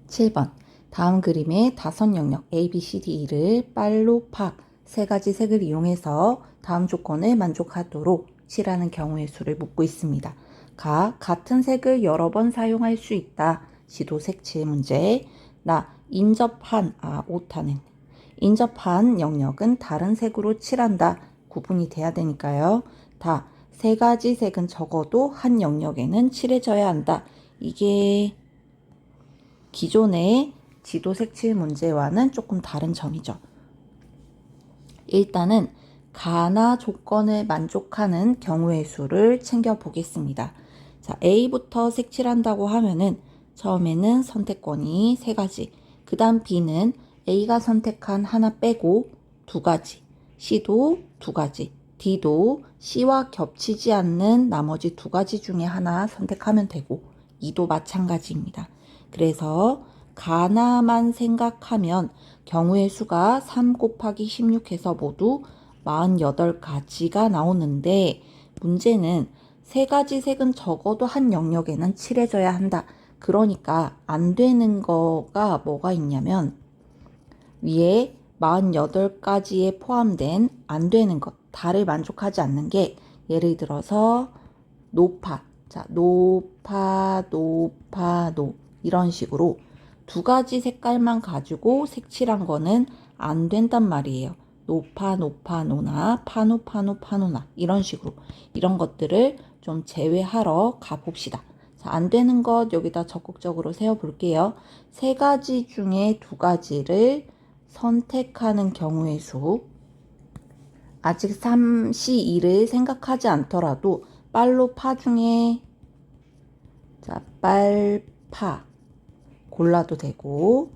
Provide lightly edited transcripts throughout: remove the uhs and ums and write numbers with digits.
7번. 다음 그림의 다섯 영역 A, B, C, D를 빨로 파 세 가지 색을 이용해서 다음 조건을 만족하도록 칠하는 경우의 수를 묻고 있습니다. 같은 색을 여러 번 사용할 수 있다. 시도 색칠 문제. 오타는. 인접한 영역은 다른 색으로 칠한다. 구분이 돼야 되니까요. 세 가지 색은 적어도 한 영역에는 칠해져야 한다. 이게 기존의 지도 색칠 문제와는 조금 다른 점이죠. 일단은 가나 조건을 만족하는 경우의 수를 챙겨 보겠습니다. 자, A부터 색칠한다고 하면은 처음에는 선택권이 세 가지, 그 다음 B는 A가 선택한 하나 빼고 두 가지, C도 두 가지, D도 C와 겹치지 않는 나머지 두 가지 중에 하나 선택하면 되고, E도 마찬가지입니다. 그래서 가나만 생각하면 경우의 수가 3 곱하기 16해서 모두 48가지가 나오는데, 문제는 세 가지 색은 적어도 한 영역에는 칠해져야 한다. 그러니까 안 되는 거가 뭐가 있냐면, 위에 48가지에 포함된 안 되는 것, 다를 만족하지 않는 게, 예를 들어서 노파, 자, 노파, 노파, 노 이런 식으로 두 가지 색깔만 가지고 색칠한 거는 안 된단 말이에요. 노파, 노파, 노나, 파노, 파노, 파노나 이런 식으로 이런 것들을 좀 제외하러 가봅시다. 자, 안 되는 것 여기다 적극적으로 세워볼게요. 세 가지 중에 두 가지를 선택하는 경우의 수, 아직 3, C, 2를 생각하지 않더라도 빨로 파 중에 자, 빨파 골라도 되고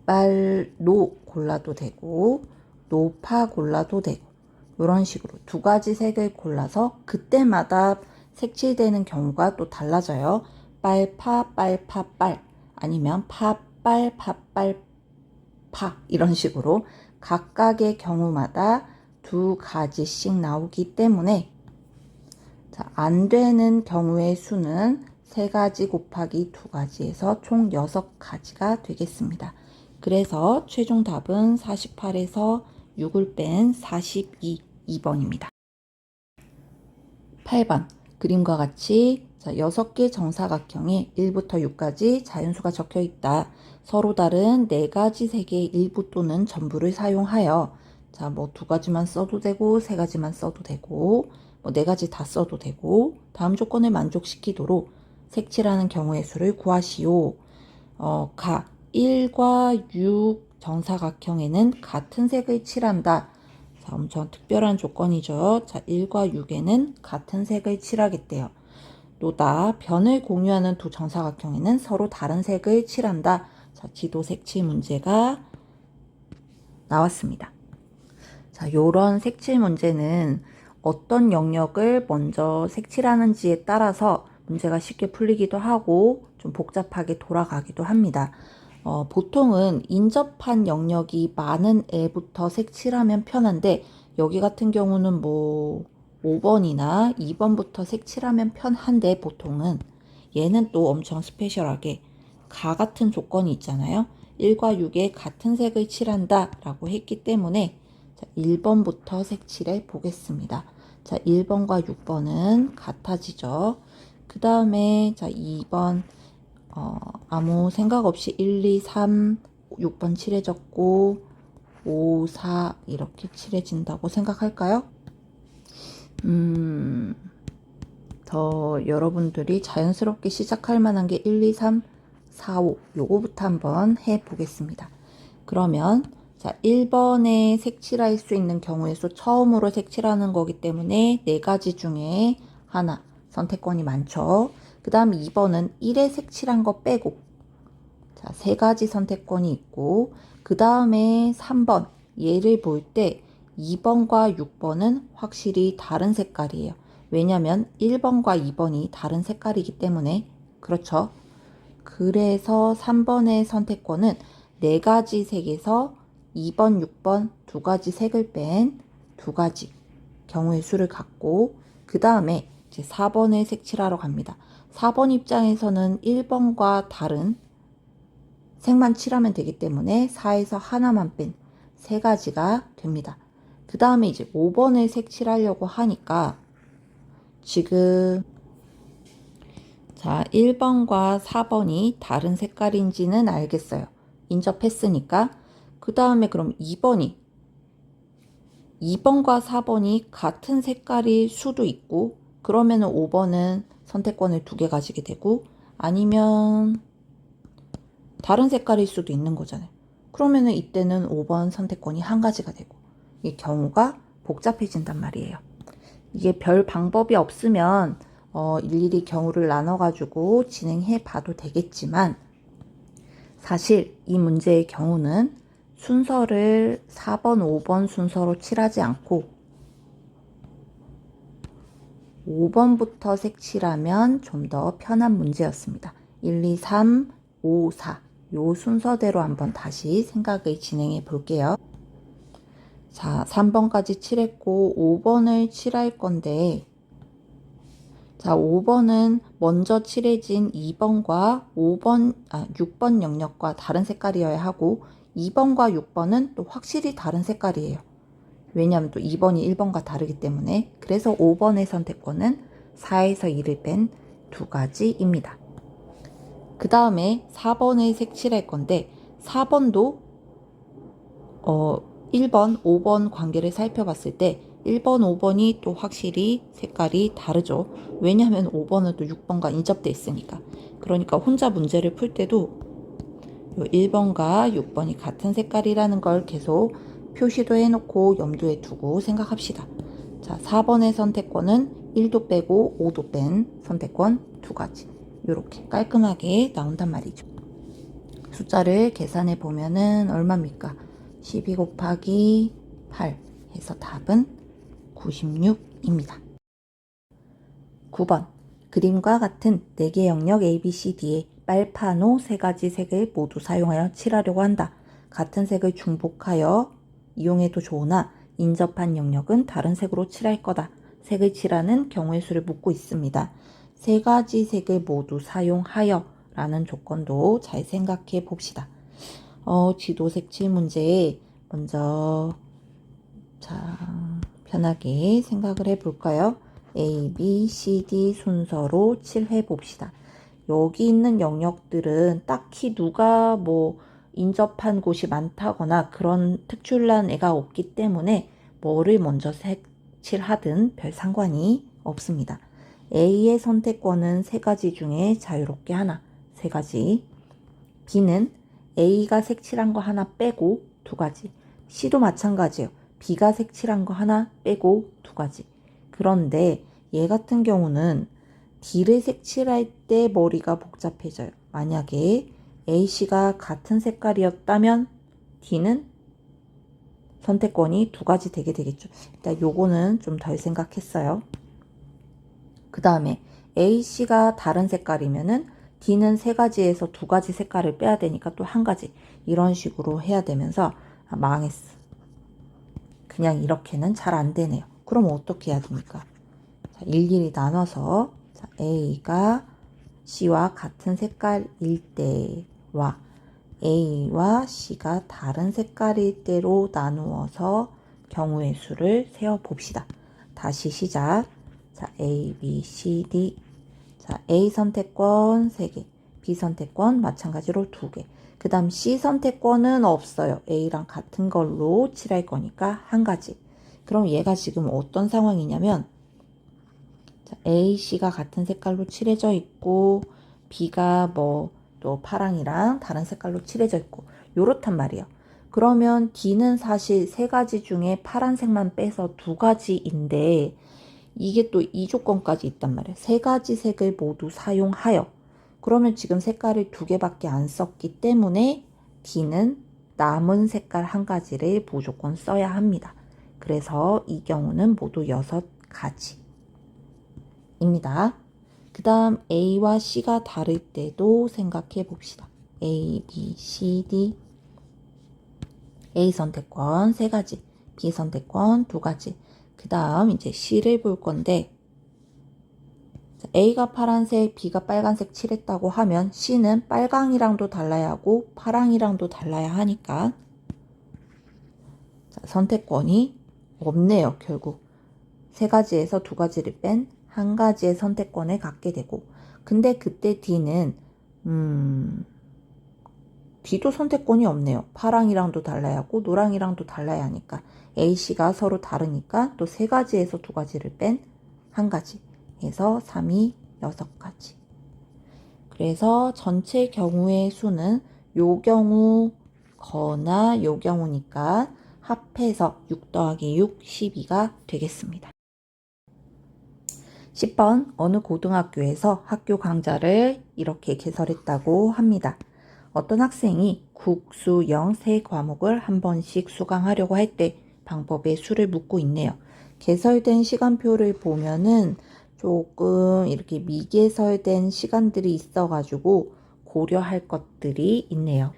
빨노 골라도 되고 노파 골라도 되고 이런 식으로 두 가지 색을 골라서 그때마다 색칠되는 경우가 또 달라져요. 빨파 빨파 빨 아니면 파빨 파빨 파 이런 식으로 각각의 경우마다 두 가지씩 나오기 때문에 자, 안 되는 경우의 수는 3가지 곱하기 2가지에서 총 6가지가 되겠습니다. 그래서 최종 답은 48에서 6을 뺀 42, 2번입니다. 8번 그림과 같이 자, 6개 정사각형에 1부터 6까지 자연수가 적혀 있다. 서로 다른 4가지 색의 일부 또는 전부를 사용하여 자, 뭐 2가지만 써도 되고 3가지만 써도 되고 뭐 4가지 다 써도 되고 다음 조건을 만족시키도록 색칠하는 경우의 수를 구하시오. 1과 6 정사각형에는 같은 색을 칠한다. 자, 엄청 특별한 조건이죠. 자, 1과 6에는 같은 색을 칠하겠대요. 또다 변을 공유하는 두 정사각형에는 서로 다른 색을 칠한다. 자, 지도 색칠 문제가 나왔습니다. 자, 요런 색칠 문제는 어떤 영역을 먼저 색칠하는지에 따라서 문제가 쉽게 풀리기도 하고 좀 복잡하게 돌아가기도 합니다. 보통은 인접한 영역이 많은 애부터 색칠하면 편한데 여기 같은 경우는 뭐 5번이나 2번부터 색칠하면 편한데 보통은 얘는 또 엄청 스페셜하게 같은 조건이 있잖아요. 1과 6에 같은 색을 칠한다 라고 했기 때문에 자, 1번부터 색칠해 보겠습니다. 자, 1번과 6번은 같아지죠. 그 다음에 자 2번 아무 생각 없이 1, 2, 3, 6번 칠해졌고 5, 4 이렇게 칠해진다고 생각할까요? 더 여러분들이 자연스럽게 시작할 만한 게 1, 2, 3, 4, 5 요거부터 한번 해보겠습니다. 그러면 자 1번에 색칠할 수 있는 경우의 수 처음으로 색칠하는 거기 때문에 4가지 중에 하나 선택권이 많죠. 그 다음 2번은 1에 색칠한 거 빼고 자 3가지 선택권이 있고 그 다음에 3번 얘를 볼 때 2번과 6번은 확실히 다른 색깔이에요. 왜냐면 1번과 2번이 다른 색깔이기 때문에 그렇죠. 그래서 3번의 선택권은 4가지 색에서 2번, 6번 2가지 색을 뺀 2가지 경우의 수를 갖고 그 다음에 이제 4번에 색칠하러 갑니다. 4번 입장에서는 1번과 다른 색만 칠하면 되기 때문에 4에서 하나만 뺀 3가지가 됩니다. 그 다음에 이제 5번을 색칠하려고 하니까 지금 자 1번과 4번이 다른 색깔인지는 알겠어요. 인접했으니까. 그 다음에 그럼 2번과 4번이 같은 색깔일 수도 있고, 그러면은 5번은 선택권을 2개 가지게 되고, 아니면 다른 색깔일 수도 있는 거잖아요. 그러면은 이때는 5번 선택권이 1가지가 되고, 이 경우가 복잡해진단 말이에요. 이게 별 방법이 없으면 일일이 경우를 나눠가지고 진행해 봐도 되겠지만, 사실 이 문제의 경우는 순서를 4번, 5번 순서로 칠하지 않고 5번부터 색칠하면 좀 더 편한 문제였습니다. 1, 2, 3, 5, 4 요 순서대로 한번 다시 생각을 진행해 볼게요. 자, 3번까지 칠했고 5번을 칠할 건데, 자, 5번은 먼저 칠해진 2번과 6번 영역과 다른 색깔이어야 하고, 2번과 6번은 또 확실히 다른 색깔이에요. 왜냐하면 또 2번이 1번과 다르기 때문에. 그래서 5번의 선택권은 4에서 2를 뺀 2가지입니다. 그 다음에 4번을 색칠할 건데, 4번도 1번, 5번 관계를 살펴봤을 때 1번, 5번이 또 확실히 색깔이 다르죠. 왜냐하면 5번은 또 6번과 인접돼 있으니까. 그러니까 혼자 문제를 풀 때도 1번과 6번이 같은 색깔이라는 걸 계속 표시도 해놓고 염두에 두고 생각합시다. 자, 4번의 선택권은 1도 빼고 5도 뺀 선택권 2가지. 이렇게 깔끔하게 나온단 말이죠. 숫자를 계산해 보면은 얼마입니까? 12 곱하기 8 해서 답은 96입니다. 9번. 그림과 같은 4개 영역 ABCD에 빨판호 3가지 색을 모두 사용하여 칠하려고 한다. 같은 색을 중복하여 이용해도 좋으나 인접한 영역은 다른 색으로 칠할 거다. 색을 칠하는 경우의 수를 묻고 있습니다. 3가지 색을 모두 사용하여 라는 조건도 잘 생각해 봅시다. 지도 색칠 문제에 먼저 편하게 생각을 해 볼까요? A, B, C, D 순서로 칠해 봅시다. 여기 있는 영역들은 딱히 누가 인접한 곳이 많다거나 그런 특출난 애가 없기 때문에 뭐를 먼저 색칠하든 별 상관이 없습니다. A의 선택권은 3가지 중에 자유롭게 하나, 3가지. B는 A가 색칠한 거 하나 빼고 2가지. C도 마찬가지예요. B가 색칠한 거 하나 빼고 2가지. 그런데 얘 같은 경우는 D를 색칠할 때 머리가 복잡해져요. 만약에 A, C가 같은 색깔이었다면 D는 선택권이 2가지 되게 되겠죠. 일단 요거는 좀 덜 생각했어요. 그 다음에 A, C가 다른 색깔이면은 D는 3가지에서 2가지 색깔을 빼야 되니까 또 1가지. 이런 식으로 해야 되면서 망했어. 그냥 이렇게는 잘 안 되네요. 그럼 어떻게 해야 됩니까? 자, 일일이 나눠서 A가 C와 같은 색깔일 때와 A와 C가 다른 색깔일 때로 나누어서 경우의 수를 세어 봅시다. 다시 시작. 자, A, B, C, D. 자, A 선택권 3개, B 선택권 마찬가지로 2개. 그 다음 C 선택권은 없어요. A랑 같은 걸로 칠할 거니까 1가지. 그럼 얘가 지금 어떤 상황이냐면, 자, A, C가 같은 색깔로 칠해져 있고, B가 또 파랑이랑 다른 색깔로 칠해져 있고, 요렇단 말이에요. 그러면 D는 사실 3가지 중에 파란색만 빼서 2가지인데, 이게 또 이 조건까지 있단 말이에요. 3가지 색을 모두 사용하여. 그러면 지금 색깔을 2개밖에 안 썼기 때문에 D는 남은 색깔 1가지를 무조건 써야 합니다. 그래서 이 경우는 모두 6가지입니다. 그 다음 A와 C가 다를 때도 생각해 봅시다. A, B, C, D. A 선택권 3가지, B 선택권 2가지. 그 다음 이제 C를 볼 건데, A가 파란색, B가 빨간색 칠했다고 하면 C는 빨강이랑도 달라야 하고 파랑이랑도 달라야 하니까 선택권이 없네요. 결국 세 가지에서 두 가지를 뺀 한 가지의 선택권을 갖게 되고, 근데 그때 D는 D도 선택권이 없네요. 파랑이랑도 달라야 하고 노랑이랑도 달라야 하니까 A, C가 서로 다르니까 또 세 가지에서 두 가지를 뺀 한 가지 해서 3이 6가지. 그래서 전체 경우의 수는 요 경우 거나 요 경우니까 합해서 6 더하기 6, 12가 되겠습니다. 10번 어느 고등학교에서 학교 강좌를 이렇게 개설했다고 합니다. 어떤 학생이 국, 수, 영 세 과목을 한 번씩 수강하려고 할 때 방법의 수를 묻고 있네요. 개설된 시간표를 보면은 조금 이렇게 미개설된 시간들이 있어가지고 고려할 것들이 있네요.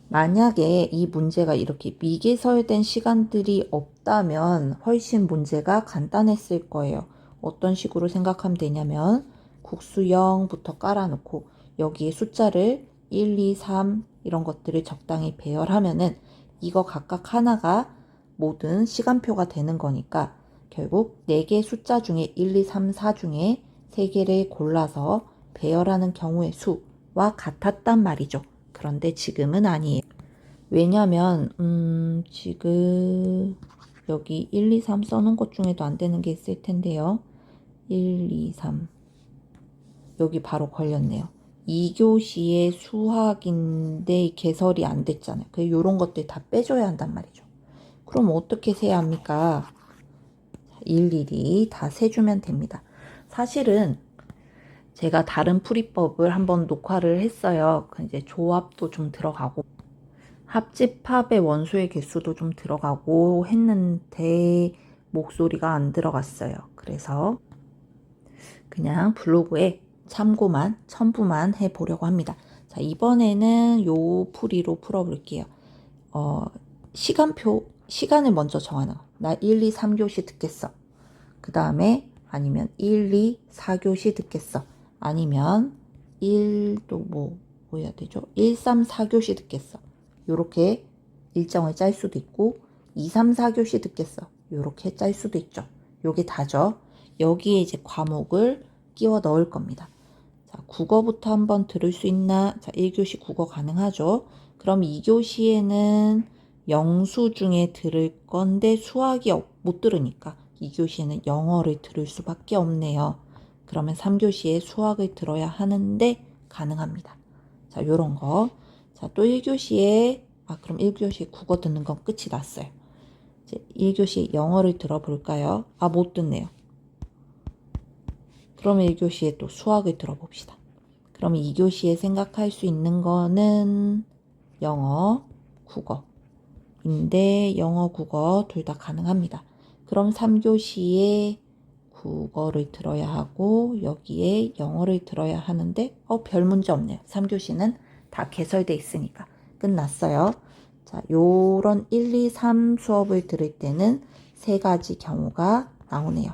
만약에 이 문제가 이렇게 미개설된 시간들이 없다면 훨씬 문제가 간단했을 거예요. 어떤 식으로 생각하면 되냐면 국수 0부터 깔아놓고 여기에 숫자를 1, 2, 3 이런 것들을 적당히 배열하면은 이거 각각 하나가 모든 시간표가 되는 거니까 결국 4개 숫자 중에 1, 2, 3, 4 중에 3개를 골라서 배열하는 경우의 수와 같았단 말이죠. 그런데 지금은 아니에요. 왜냐면 지금 여기 1, 2, 3 써놓은 것 중에도 안 되는 게 있을 텐데요. 1, 2, 3 여기 바로 걸렸네요. 2교시의 수학인데 개설이 안 됐잖아요. 그래서 이런 것들 다 빼줘야 한단 말이죠. 그럼 어떻게 세야 합니까? 일일이 다 세주면 됩니다. 사실은 제가 다른 풀이법을 한번 녹화를 했어요. 이제 조합도 좀 들어가고 합집합의 원소의 개수도 좀 들어가고 했는데 목소리가 안 들어갔어요. 그래서 그냥 블로그에 참고만 첨부만 해보려고 합니다. 자, 이번에는 요 풀이로 풀어볼게요. 시간을 먼저 정하는 거. 나 1, 2, 3교시 듣겠어. 그 다음에 아니면 1, 2, 4교시 듣겠어. 아니면 1또 뭐 해야 되죠? 1, 3, 4교시 듣겠어. 요렇게 일정을 짤 수도 있고 2, 3, 4교시 듣겠어. 요렇게 짤 수도 있죠. 요게 다죠. 여기에 이제 과목을 끼워 넣을 겁니다. 자, 국어부터 한번 들을 수 있나? 자, 1교시 국어 가능하죠. 그럼 2교시에는 영수 중에 들을 건데 수학이 못 들으니까 2교시에는 영어를 들을 수밖에 없네요. 그러면 3교시에 수학을 들어야 하는데 가능합니다. 자, 요런 거. 자, 또 1교시에 그럼 1교시 국어 듣는 건 끝이 났어요. 이제 1교시 영어를 들어볼까요? 못 듣네요. 그러면 1교시에 또 수학을 들어봅시다. 그럼 2교시에 생각할 수 있는 거는 영어, 국어인데 영어, 국어 둘 다 가능합니다. 그럼 3교시에 국어를 들어야 하고 여기에 영어를 들어야 하는데 별 문제 없네요. 3교시는 다 개설돼 있으니까 끝났어요. 자, 요런 1, 2, 3 수업을 들을 때는 세 가지 경우가 나오네요.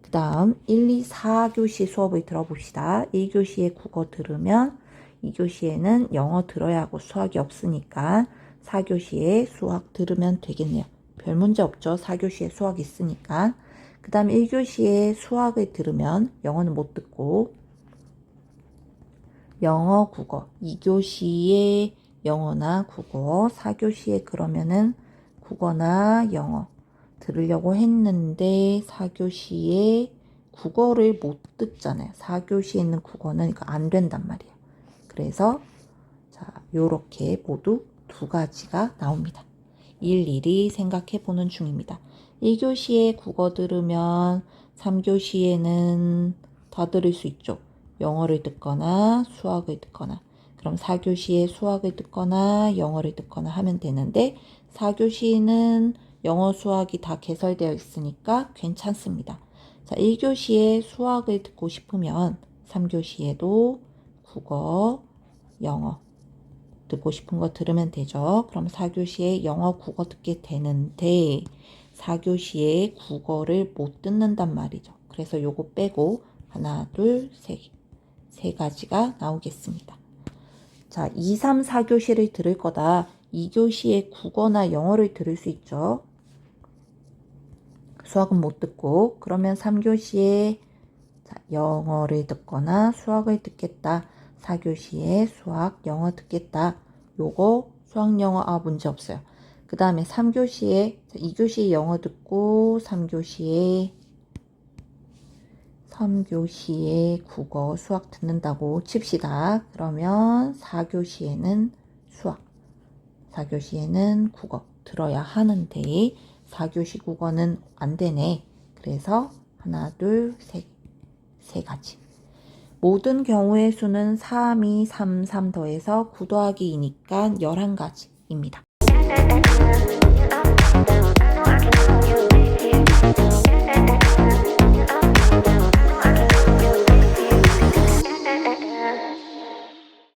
그 다음 1, 2, 4교시 수업을 들어봅시다. 1교시에 국어 들으면 2교시에는 영어 들어야 하고 수학이 없으니까 4교시에 수학 들으면 되겠네요. 별 문제 없죠. 4교시에 수학 있으니까. 그 다음 1교시에 수학을 들으면 영어는 못 듣고 영어, 국어 2교시에 영어나 국어 4교시에 그러면은 국어나 영어 들으려고 했는데 4교시에 국어를 못 듣잖아요. 4교시에 있는 국어는 이거 안 된단 말이에요. 그래서 자, 요렇게 모두 두 가지가 나옵니다. 일일이 생각해 보는 중입니다. 1교시에 국어 들으면 3교시에는 다 들을 수 있죠. 영어를 듣거나 수학을 듣거나. 그럼 4교시에 수학을 듣거나 영어를 듣거나 하면 되는데 4교시는 영어, 수학이 다 개설되어 있으니까 괜찮습니다. 자, 1교시에 수학을 듣고 싶으면 3교시에도 국어, 영어 듣고 싶은 거 들으면 되죠. 그럼 4교시에 영어, 국어 듣게 되는데 4교시에 국어를 못 듣는단 말이죠. 그래서 요거 빼고 하나, 둘, 셋. 세 가지가 나오겠습니다. 자, 2, 3, 4교시를 들을 거다. 2교시에 국어나 영어를 들을 수 있죠. 수학은 못 듣고, 그러면 3교시에 영어를 듣거나 수학을 듣겠다. 4교시에 수학, 영어 듣겠다. 요거 수학, 영어 문제 없어요. 그 다음에 3교시에 2교시에 영어 듣고 3교시에 국어, 수학 듣는다고 칩시다. 그러면 4교시에는 수학, 4교시에는 국어 들어야 하는데 4교시 국어는 안 되네. 그래서 하나, 둘, 셋, 세 가지. 모든 경우의 수는 3, 2, 3, 3 더해서 9 더하기 2니까 11가지입니다.